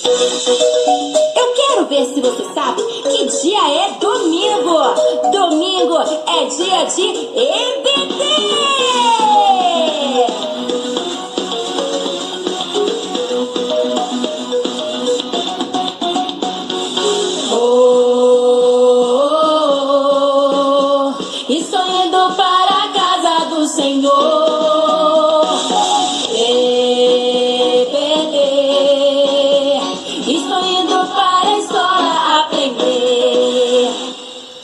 Eu quero ver se você sabe que dia é domingo. Domingo é dia de EBD. Estou indo para a casa do Senhor. EBD. Estou indo para a escola aprender.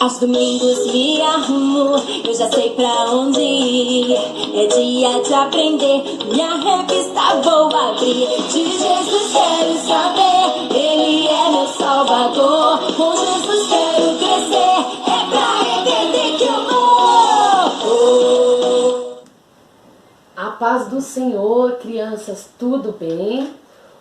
Aos domingos me arrumo, eu já sei pra onde ir. É dia de aprender, minha revista vou abrir. De Jesus quero saber, Ele é meu Salvador. Com Jesus quero crescer, é pra EBD que eu vou. A paz do Senhor, crianças, tudo bem?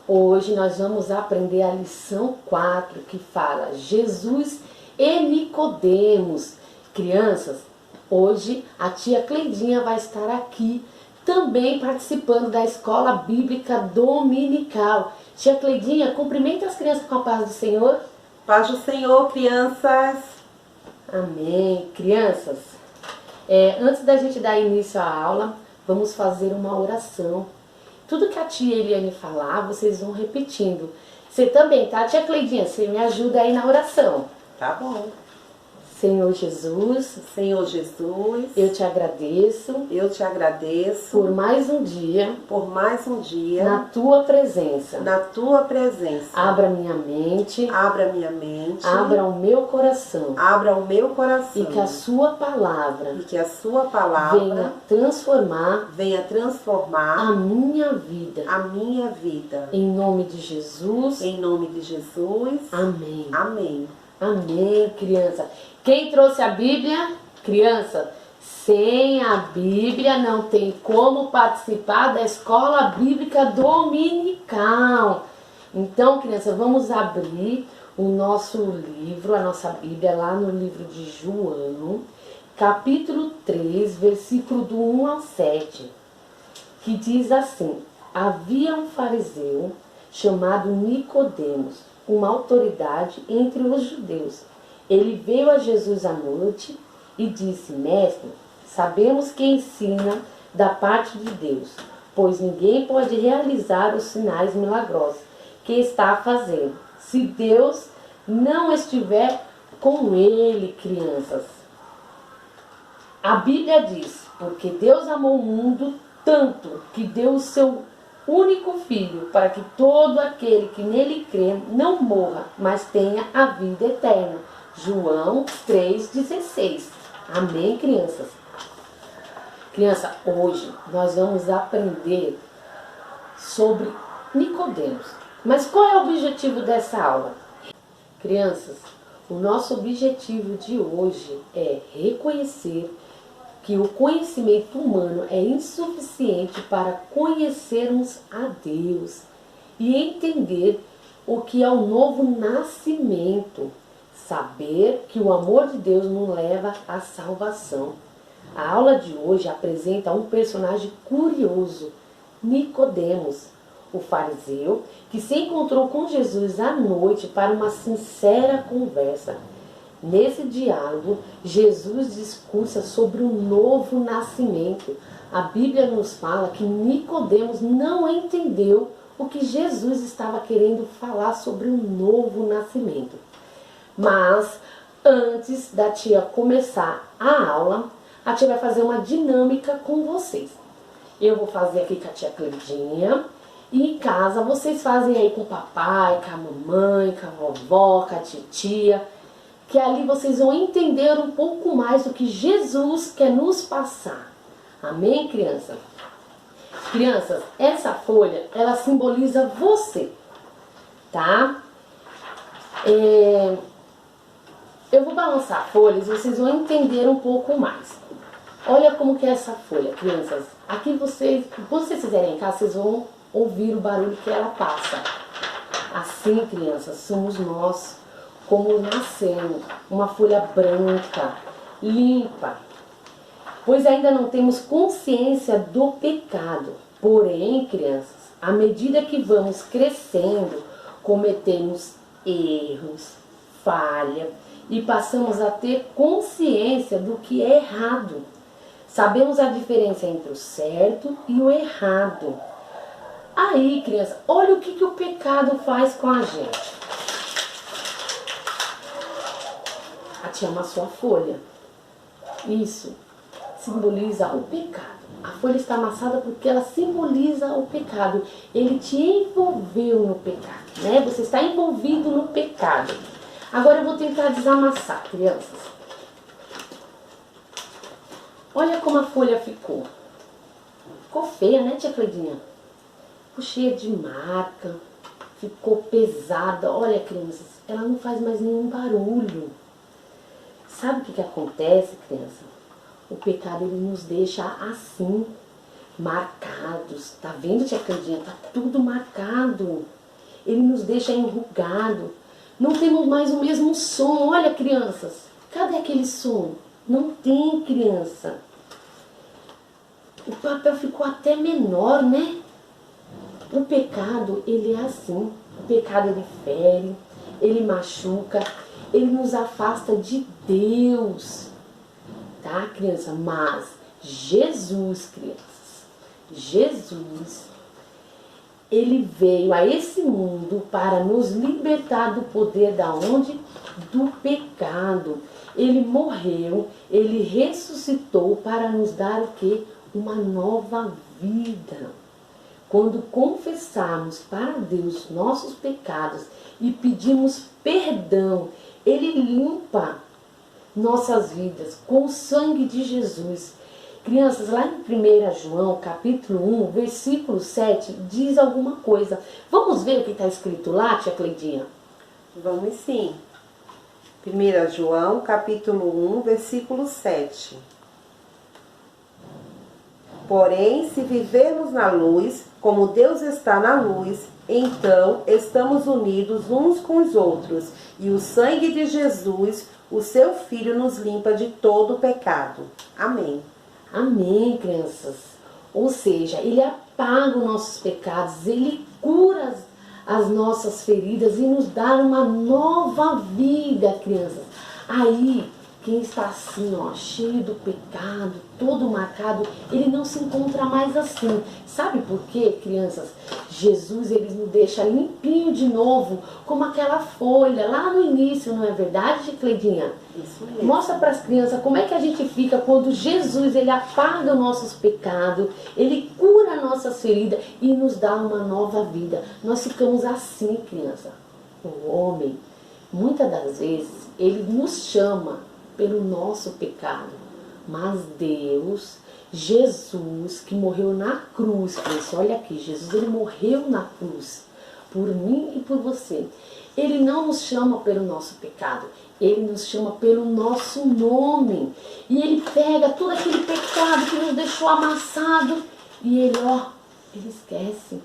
Hoje nós vamos aprender a lição 4, que fala Jesus e Nicodemos. Crianças, hoje a tia Cleidinha vai estar aqui também participando da escola bíblica dominical. Tia Cleidinha, cumprimenta as crianças com a paz do Senhor. Paz do Senhor, crianças. Amém. Crianças, antes da gente dar início à aula, vamos fazer uma oração. Tudo que a tia Eliane falar, vocês vão repetindo. Você também, tá, tia Cleidinha? Você me ajuda aí na oração. Tá bom. Senhor Jesus, Senhor Jesus, eu te agradeço por mais um dia na tua presença. Abra minha mente, Abra o meu coração. e Que a sua palavra venha transformar a minha vida. Em nome de Jesus. Amém. Amém. Amém, criança. Quem trouxe a Bíblia? Criança, sem a Bíblia não tem como participar da escola bíblica dominical. Então, criança, vamos abrir o nosso livro, a nossa Bíblia, lá no livro de João, capítulo 3, versículo do 1 ao 7, que diz assim: havia um fariseu chamado Nicodemos, uma autoridade entre os judeus. Ele veio a Jesus à noite e disse: Mestre, sabemos que ensina da parte de Deus, pois ninguém pode realizar os sinais milagrosos que está fazendo, se Deus não estiver com ele. Crianças, a Bíblia diz: porque Deus amou o mundo tanto que deu o seu único filho, para que todo aquele que nele crê não morra, mas tenha a vida eterna. João 3,16. Amém, crianças? Criança, hoje nós vamos aprender sobre Nicodemos. Mas qual é o objetivo dessa aula? Crianças, o nosso objetivo de hoje é reconhecer que o conhecimento humano é insuficiente para conhecermos a Deus e entender o que é o novo nascimento. Saber que o amor de Deus nos leva à salvação. A aula de hoje apresenta um personagem curioso, Nicodemos, o fariseu que se encontrou com Jesus à noite para uma sincera conversa. Nesse diálogo, Jesus discursa sobre um novo nascimento. A Bíblia nos fala que Nicodemos não entendeu o que Jesus estava querendo falar sobre um novo nascimento. Mas, antes da tia começar a aula, a tia vai fazer uma dinâmica com vocês. Eu vou fazer aqui com a tia Cleidinha. E em casa, vocês fazem aí com o papai, com a mamãe, com a vovó, com a titia. Que ali vocês vão entender um pouco mais do que Jesus quer nos passar. Amém, criança? Crianças, essa folha, ela simboliza você, tá? Eu vou balançar folhas e vocês vão entender um pouco mais. Olha como que é essa folha, crianças. Aqui vocês, quando vocês fizerem em casa, vocês vão ouvir o barulho que ela passa. Assim, crianças, somos nós, como nascemos, uma folha branca, limpa. Pois ainda não temos consciência do pecado. Porém, crianças, à medida que vamos crescendo, cometemos erros, falha e passamos a ter consciência do que é errado. Sabemos a diferença entre o certo e o errado. Aí, criança, olha o que o pecado faz com a gente. A tia amassou a folha. Isso simboliza o pecado. A folha está amassada porque ela simboliza o pecado. Ele te envolveu no pecado, né? Você está envolvido no pecado. Agora eu vou tentar desamassar, crianças. Olha como a folha ficou. Ficou feia, né, tia Cleidinha? Ficou cheia de marca. Ficou pesada. Olha, crianças, ela não faz mais nenhum barulho. Sabe o que acontece, criança? O pecado, ele nos deixa assim, marcados. Tá vendo, tia Candinha? Tá tudo marcado. Ele nos deixa enrugado. Não temos mais o mesmo som. Olha, crianças, cadê aquele som? Não tem, criança. O papel ficou até menor, né? O pecado, ele é assim. O pecado, ele fere, ele machuca, ele nos afasta de Deus. Tá, criança? Mas Jesus, crianças, Jesus, ele veio a esse mundo para nos libertar do poder da onde? Do pecado. Ele morreu, ele ressuscitou para nos dar o quê? Uma nova vida. Quando confessarmos para Deus nossos pecados e pedimos perdão, ele limpa nossas vidas com o sangue de Jesus. Crianças, lá em 1 João, capítulo 1, versículo 7, diz alguma coisa. Vamos ver o que está escrito lá, tia Cleidinha? Vamos sim. 1 João, capítulo 1, versículo 7. Porém, se vivermos na luz, como Deus está na luz, então estamos unidos uns com os outros, e o sangue de Jesus, o seu Filho, nos limpa de todo o pecado. Amém. Amém, crianças. Ou seja, ele apaga os nossos pecados, ele cura as nossas feridas e nos dá uma nova vida, crianças. Aí, quem está assim, ó, cheio do pecado, todo marcado, ele não se encontra mais assim. Sabe por quê, crianças? Jesus, ele nos deixa limpinho de novo, como aquela folha lá no início, não é verdade, Cleidinha? Isso mesmo. Mostra para as crianças como é que a gente fica quando Jesus, ele apaga os nossos pecados, ele cura nossas feridas e nos dá uma nova vida. Nós ficamos assim, criança. O homem, muitas das vezes, ele nos chama pelo nosso pecado, mas Deus, Jesus, que morreu na cruz, criança, olha aqui, Jesus, ele morreu na cruz, por mim e por você. Ele não nos chama pelo nosso pecado, ele nos chama pelo nosso nome. E ele pega todo aquele pecado que nos deixou amassado e ele, ó, ele esquece.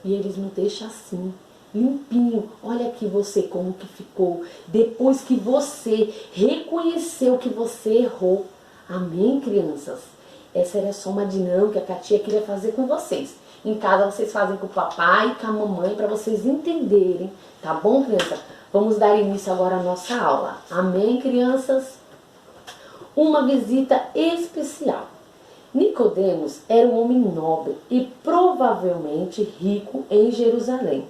E ele nos deixa assim, limpinho. Olha aqui você como que ficou depois que você reconheceu que você errou. Amém, crianças? Essa era só uma dinâmica que a tia queria fazer com vocês. Em casa vocês fazem com o papai e com a mamãe para vocês entenderem. Tá bom, criança? Vamos dar início agora à nossa aula. Amém, crianças? Uma visita especial. Nicodemos era um homem nobre e provavelmente rico em Jerusalém.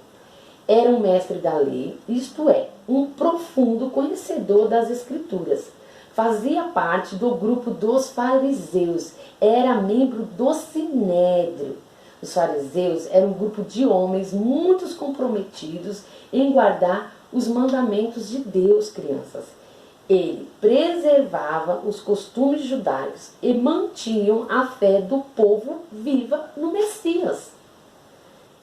Era um mestre da lei, isto é, um profundo conhecedor das Escrituras. Fazia parte do grupo dos fariseus, era membro do Sinédrio. Os fariseus eram um grupo de homens muito comprometidos em guardar os mandamentos de Deus, crianças. Ele preservava os costumes judaicos e mantinham a fé do povo viva no Messias.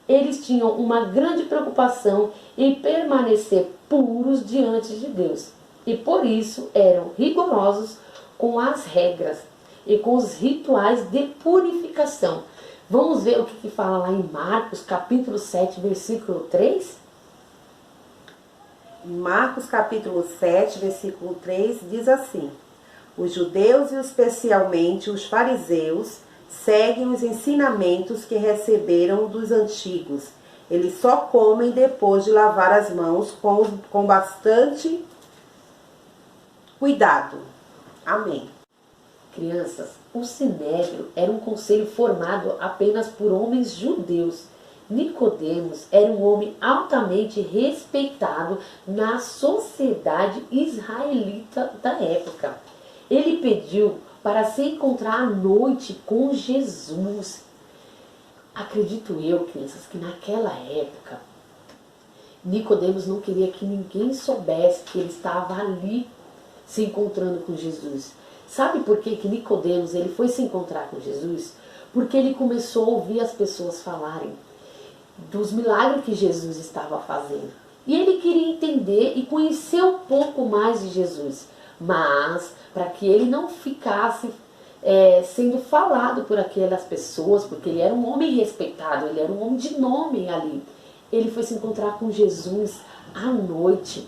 Eles tinham uma grande preocupação em permanecer puros diante de Deus. E por isso eram rigorosos com as regras e com os rituais de purificação. Vamos ver o que fala lá em Marcos, capítulo 7, versículo 3? Marcos, capítulo 7, versículo 3, diz assim: os judeus e especialmente os fariseus seguem os ensinamentos que receberam dos antigos. Eles só comem depois de lavar as mãos com bastante cuidado. Amém. Crianças, o Sinédrio era um conselho formado apenas por homens judeus. Nicodemos era um homem altamente respeitado na sociedade israelita da época. Ele pediu para se encontrar à noite com Jesus. Acredito eu, crianças, que naquela época Nicodemos não queria que ninguém soubesse que ele estava ali se encontrando com Jesus. Sabe por que Nicodemos ele foi se encontrar com Jesus? Porque ele começou a ouvir as pessoas falarem dos milagres que Jesus estava fazendo. E ele queria entender e conhecer um pouco mais de Jesus. Mas, para que ele não ficasse sendo falado por aquelas pessoas, porque ele era um homem respeitado, ele era um homem de nome ali, ele foi se encontrar com Jesus à noite.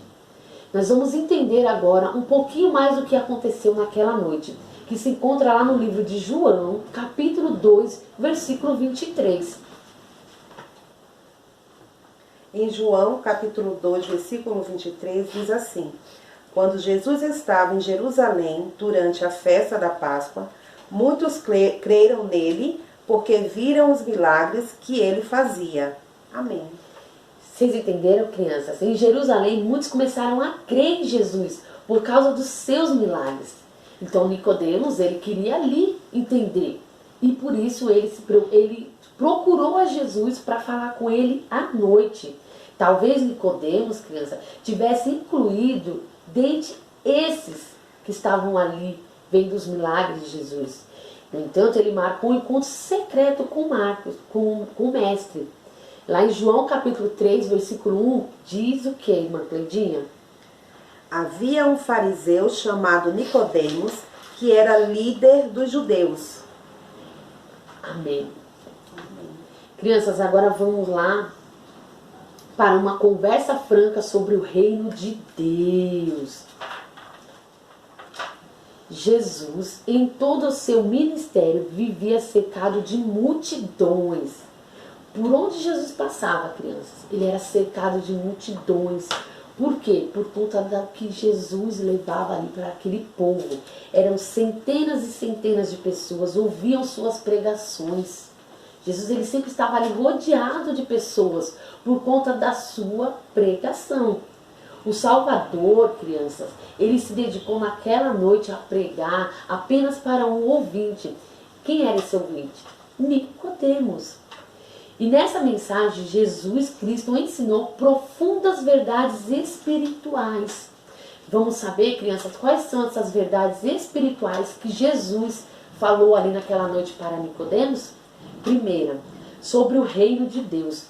Nós vamos entender agora um pouquinho mais do que aconteceu naquela noite, que se encontra lá no livro de João, capítulo 2, versículo 23. Em João, capítulo 2, versículo 23, diz assim: Quando Jesus estava em Jerusalém durante a festa da Páscoa, muitos creram nele porque viram os milagres que ele fazia. Amém. Vocês entenderam, crianças? Em Jerusalém, muitos começaram a crer em Jesus por causa dos seus milagres. Então, Nicodemos, ele queria ali entender. E por isso ele procurou a Jesus para falar com ele à noite. Talvez Nicodemos, criança, tivesse incluído dentre esses que estavam ali vendo os milagres de Jesus. No entanto, ele marcou um encontro secreto com Marcos, com o mestre. Lá em João capítulo 3, versículo 1, diz o que, irmã Cleidinha? Havia um fariseu chamado Nicodemos, que era líder dos judeus. Amém. Crianças, agora vamos lá para uma conversa franca sobre o reino de Deus. Jesus, em todo o seu ministério, vivia cercado de multidões. Por onde Jesus passava, crianças, ele era cercado de multidões. Por quê? Por conta do que Jesus levava ali para aquele povo. Eram centenas e centenas de pessoas, ouviam suas pregações. Jesus ele sempre estava ali rodeado de pessoas por conta da sua pregação. O Salvador, crianças, ele se dedicou naquela noite a pregar apenas para um ouvinte. Quem era esse ouvinte? Nicodemos. E nessa mensagem, Jesus Cristo ensinou profundas verdades espirituais. Vamos saber, crianças, quais são essas verdades espirituais que Jesus falou ali naquela noite para Nicodemos? Primeira, sobre o reino de Deus.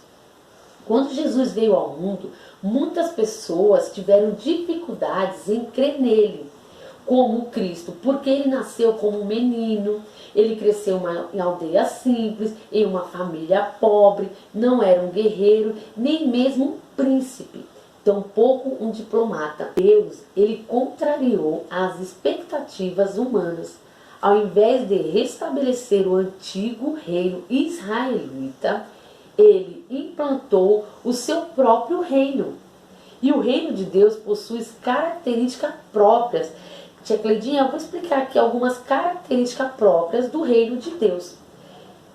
Quando Jesus veio ao mundo, muitas pessoas tiveram dificuldades em crer nele como Cristo, porque ele nasceu como um menino, ele cresceu em aldeia simples, em uma família pobre, não era um guerreiro, nem mesmo um príncipe, tampouco um diplomata. Deus, ele contrariou as expectativas humanas. Ao invés de restabelecer o antigo reino israelita, ele implantou o seu próprio reino. E o reino de Deus possui características próprias. Tia Cleidinha, eu vou explicar aqui algumas características próprias do reino de Deus.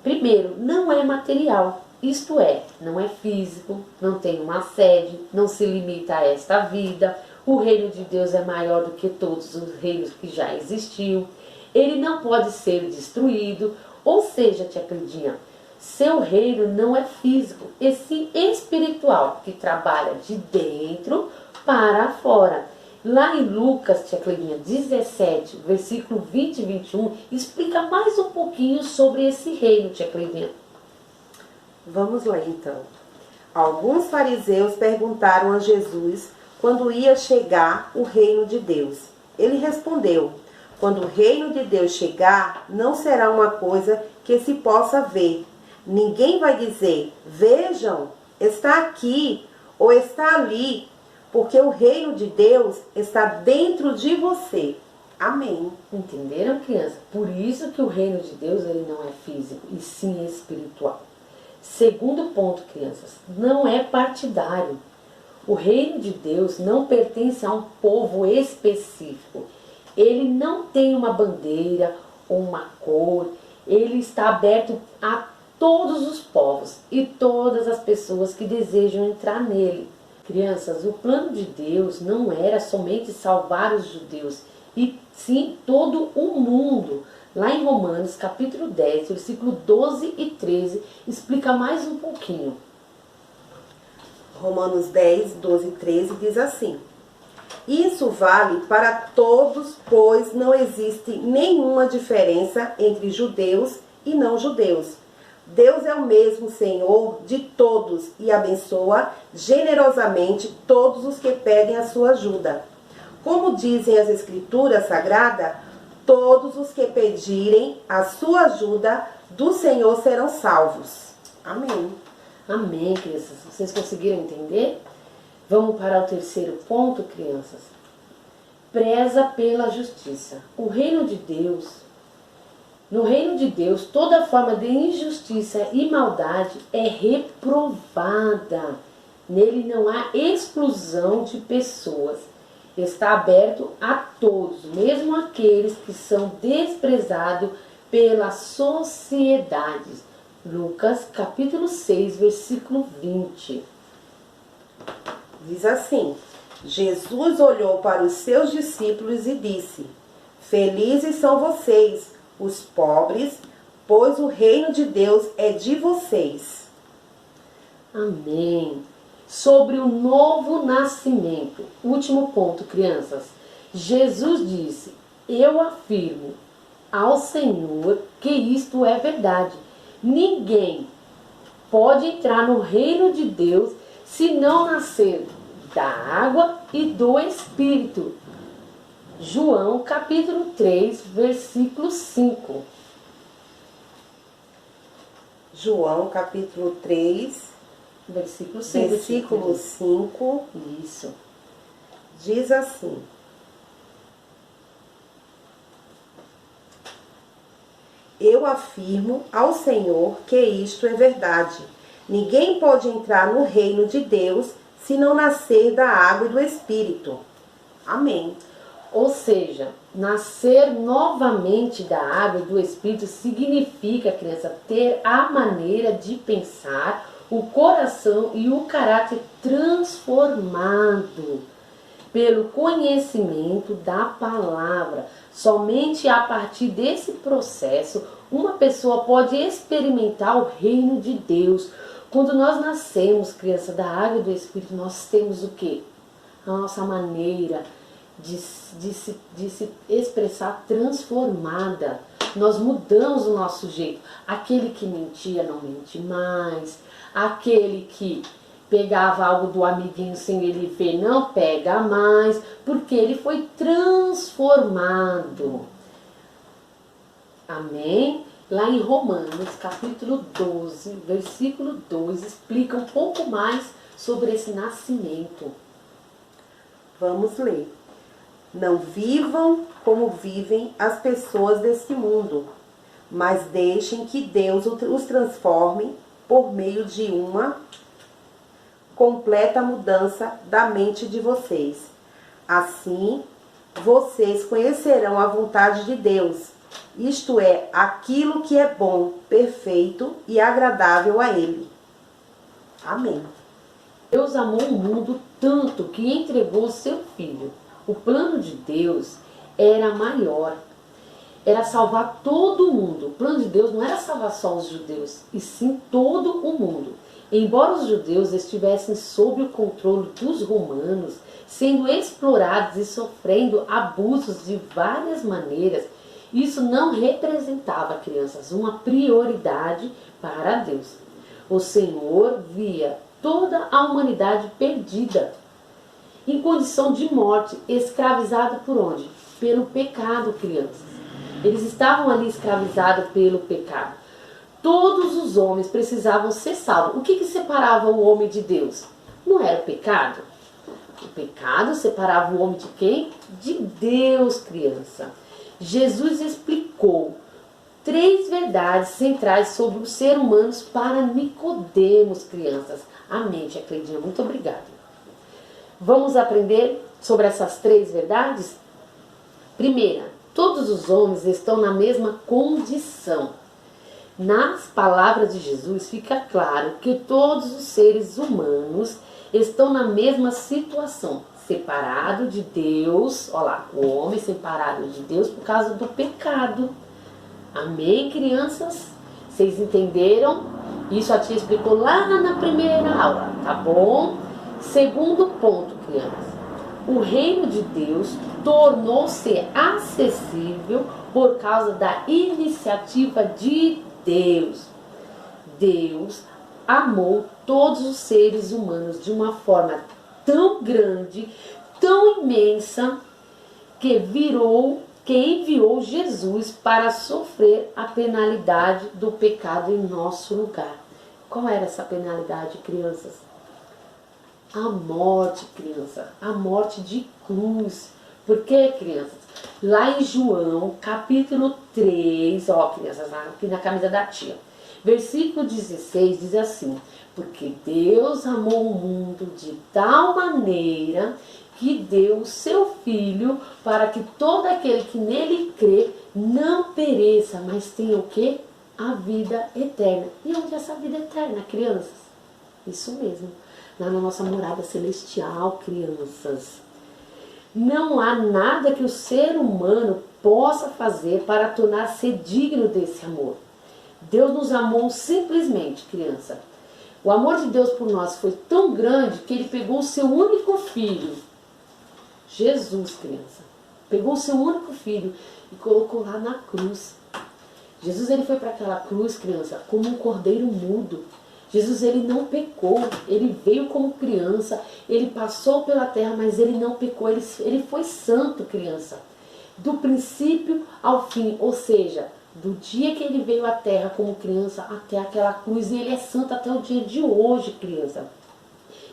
Primeiro, não é material, isto é, não é físico, não tem uma sede, não se limita a esta vida. O reino de Deus é maior do que todos os reinos que já existiu. Ele não pode ser destruído, ou seja, tia Cleidinha, seu reino não é físico, e sim espiritual, que trabalha de dentro para fora. Lá em Lucas, tia Cleidinha, 17, versículo 20 e 21, explica mais um pouquinho sobre esse reino, tia Cleidinha. Vamos lá então. Alguns fariseus perguntaram a Jesus quando ia chegar o reino de Deus. Ele respondeu: quando o reino de Deus chegar, não será uma coisa que se possa ver. Ninguém vai dizer: vejam, está aqui ou está ali, porque o reino de Deus está dentro de você. Amém. Entenderam, criança? Por isso que o reino de Deus ele não é físico, e sim espiritual. Segundo ponto, crianças, não é partidário. O reino de Deus não pertence a um povo específico. Ele não tem uma bandeira ou uma cor. Ele está aberto a todos os povos e todas as pessoas que desejam entrar nele. Crianças, o plano de Deus não era somente salvar os judeus, e sim todo o mundo. Lá em Romanos, capítulo 10, versículo 12 e 13, explica mais um pouquinho. Romanos 10, 12 e 13 diz assim: isso vale para todos, pois não existe nenhuma diferença entre judeus e não judeus. Deus é o mesmo Senhor de todos e abençoa generosamente todos os que pedem a sua ajuda. Como dizem as Escrituras Sagradas, todos os que pedirem a sua ajuda do Senhor serão salvos. Amém. Amém, crianças. Vocês conseguiram entender? Vamos para o terceiro ponto, crianças. Preza pela justiça. No reino de Deus, toda forma de injustiça e maldade é reprovada. Nele não há exclusão de pessoas. Está aberto a todos, mesmo aqueles que são desprezados pela sociedade. Lucas, capítulo 6, versículo 20. Diz assim: Jesus olhou para os seus discípulos e disse: felizes são vocês, os pobres, pois o reino de Deus é de vocês. Amém. Sobre o novo nascimento. Último ponto, crianças. Jesus disse: eu afirmo ao Senhor que isto é verdade. Ninguém pode entrar no reino de Deus se não nascer da água e do Espírito. João capítulo 3, versículo 5. João capítulo 3, Versículo 5. versículo 5, Isso. diz assim: eu afirmo ao Senhor que isto é verdade. Ninguém pode entrar no reino de Deus se não nascer da água e do Espírito. Amém. Ou seja, nascer novamente da água e do Espírito significa, criança, ter a maneira de pensar, o coração e o caráter transformado pelo conhecimento da palavra. Somente a partir desse processo, uma pessoa pode experimentar o reino de Deus. Quando nós nascemos, criança, da água e do Espírito, nós temos o quê? A nossa maneira de se expressar transformada. Nós mudamos o nosso jeito. Aquele que mentia não mente mais. Aquele que pegava algo do amiguinho sem ele ver não pega mais, porque ele foi transformado. Amém? Lá em Romanos, capítulo 12, versículo 2, explica um pouco mais sobre esse nascimento. Vamos ler. Não vivam como vivem as pessoas deste mundo, mas deixem que Deus os transforme por meio de uma completa mudança da mente de vocês. Assim, vocês conhecerão a vontade de Deus, isto é, aquilo que é bom, perfeito e agradável a Ele. Amém. Deus amou o mundo tanto que entregou seu Filho. O plano de Deus era maior, era salvar todo o mundo. O plano de Deus não era salvar só os judeus, e sim todo o mundo. Embora os judeus estivessem sob o controle dos romanos, sendo explorados e sofrendo abusos de várias maneiras, isso não representava, crianças, uma prioridade para Deus. O Senhor via toda a humanidade perdida, em condição de morte, escravizado por onde? Pelo pecado, crianças. Eles estavam ali escravizados pelo pecado. Todos os homens precisavam ser salvos. O que separava o homem de Deus? Não era o pecado. O pecado separava o homem de quem? De Deus, criança. Jesus explicou 3 verdades centrais sobre o ser humano para Nicodemos, crianças. Amém, tia Cleidinha, muito obrigada. Vamos aprender sobre essas 3 verdades? Primeira, todos os homens estão na mesma condição. Nas palavras de Jesus fica claro que todos os seres humanos estão na mesma situação, separado de Deus. Olha lá, o homem separado de Deus por causa do pecado. Amém, crianças? Vocês entenderam? Isso a tia explicou lá na primeira aula, tá bom? Segundo ponto, crianças. O reino de Deus tornou-se acessível por causa da iniciativa de Deus. Deus amou todos os seres humanos de uma forma tão grande, tão imensa, que enviou Jesus para sofrer a penalidade do pecado em nosso lugar. Qual era essa penalidade, crianças? A morte, criança. A morte de cruz. Por quê, crianças? Lá em João, capítulo 3, ó, crianças, aqui na camisa da tia. Versículo 16 diz assim: porque Deus amou o mundo de tal maneira que deu o seu Filho para que todo aquele que nele crê não pereça, mas tenha o quê? A vida eterna. E onde é essa vida eterna, crianças? Isso mesmo, lá na nossa morada celestial, crianças. Não há nada que o ser humano possa fazer para tornar-se digno desse amor. Deus nos amou simplesmente, criança. O amor de Deus por nós foi tão grande que Ele pegou o seu único filho, Jesus, criança. Pegou o seu único filho e colocou lá na cruz. Jesus, ele foi para aquela cruz, criança, como um cordeiro mudo. Jesus, ele não pecou, ele veio como criança, ele passou pela terra, mas ele não pecou, ele foi santo, criança. Do princípio ao fim, ou seja, do dia que ele veio à terra como criança até aquela cruz, e ele é santo até o dia de hoje, criança.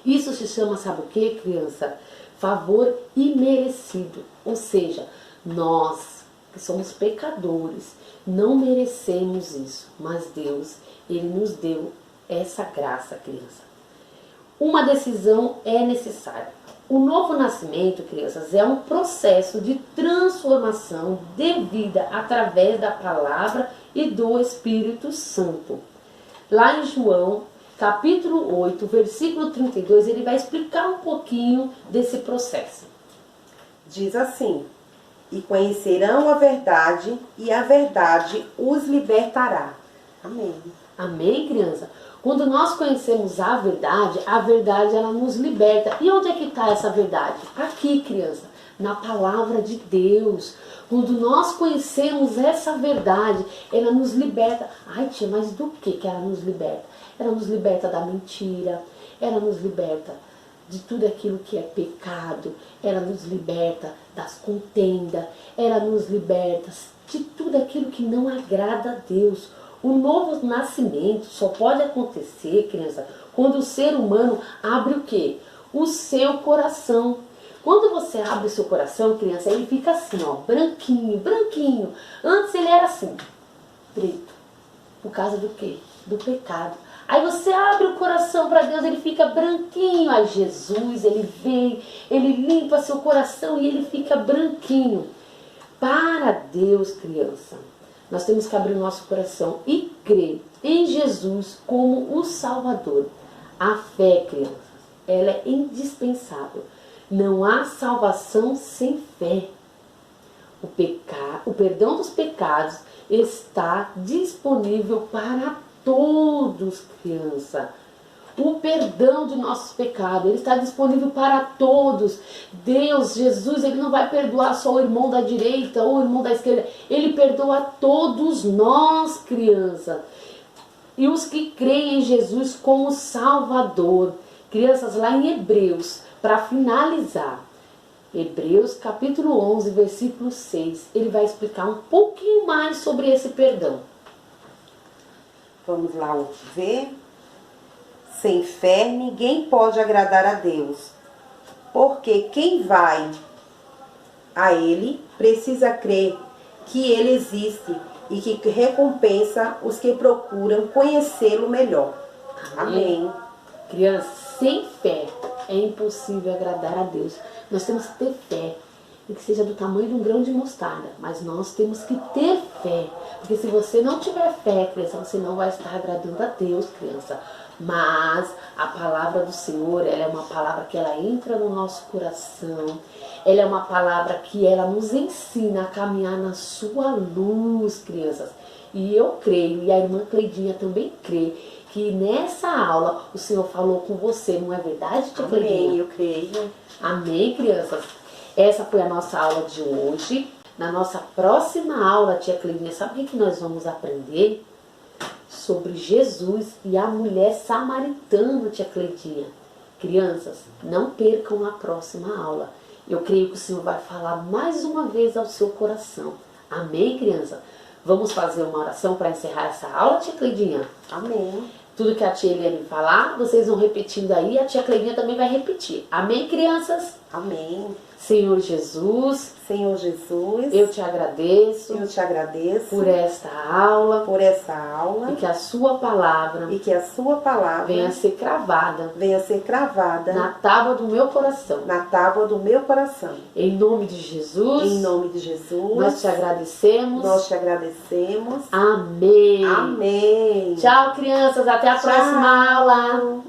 Isso se chama, sabe o que, criança? Favor imerecido, ou seja, nós que somos pecadores, não merecemos isso, mas Deus, ele nos deu essa graça, criança. Uma decisão é necessária. O novo nascimento, crianças, é um processo de transformação de vida através da palavra e do Espírito Santo. Lá em João, capítulo 8, versículo 32, ele vai explicar um pouquinho desse processo. Diz assim: e conhecerão a verdade, e a verdade os libertará. Amém. Amém, criança? Quando nós conhecemos a verdade ela nos liberta. E onde é que está essa verdade? Aqui, criança, na palavra de Deus. Quando nós conhecemos essa verdade, ela nos liberta. Ai, tia, mas do que ela nos liberta? Ela nos liberta da mentira, ela nos liberta de tudo aquilo que é pecado, ela nos liberta das contendas, ela nos liberta de tudo aquilo que não agrada a Deus. O novo nascimento só pode acontecer, criança, quando o ser humano abre o quê? O seu coração. Quando você abre o seu coração, criança, ele fica assim, ó, branquinho, branquinho. Antes ele era assim, preto. Por causa do quê? Do pecado. Aí você abre o coração para Deus, ele fica branquinho. Aí Jesus, ele vem, ele limpa seu coração e ele fica branquinho. Para Deus, criança, nós temos que abrir o nosso coração e crer em Jesus como o Salvador. A fé, crianças, ela é indispensável. Não há salvação sem fé. O perdão dos pecados está disponível para todos, criança. O perdão de nossos pecados, ele está disponível para todos. Deus, Jesus, ele não vai perdoar só o irmão da direita ou o irmão da esquerda. Ele perdoa a todos nós, criança. E os que creem em Jesus como Salvador. Crianças, lá em Hebreus, para finalizar, Hebreus capítulo 11, versículo 6, ele vai explicar um pouquinho mais sobre esse perdão. Vamos lá ver. Sem fé ninguém pode agradar a Deus, porque quem vai a Ele precisa crer que Ele existe e que recompensa os que procuram conhecê-lo melhor. Amém. Crianças, sem fé é impossível agradar a Deus. Nós temos que ter fé, e que seja do tamanho de um grão de mostarda, mas nós temos que ter fé, porque se você não tiver fé, criança, você não vai estar agradando a Deus, criança. Mas a palavra do Senhor, ela é uma palavra que ela entra no nosso coração, ela é uma palavra que ela nos ensina a caminhar na sua luz, crianças. E eu creio, e a irmã Cleidinha também crê, que nessa aula o Senhor falou com você, não é verdade, tia Cleidinha? Amém, eu creio. Amém, crianças? Essa foi a nossa aula de hoje. Na nossa próxima aula, tia Cleidinha, sabe o que nós vamos aprender? Sobre Jesus e a mulher samaritana, tia Cleidinha. Crianças, não percam a próxima aula. Eu creio que o Senhor vai falar mais uma vez ao seu coração. Amém, criança? Vamos fazer uma oração para encerrar essa aula, tia Cleidinha? Amém. Tudo que a tia Eliane falar, vocês vão repetindo aí, a tia Cleidinha também vai repetir. Amém, crianças? Amém. Senhor Jesus, Senhor Jesus, eu te agradeço eu te agradeço por esta aula por essa aula e que a sua palavra e que a sua palavra venha a ser cravada venha a ser cravada na tábua do meu coração. na tábua do meu coração. Em nome de Jesus, Em nome de Jesus, nós te agradecemos. nós te agradecemos. Amém. Amém. Tchau, crianças. Até a próxima aula.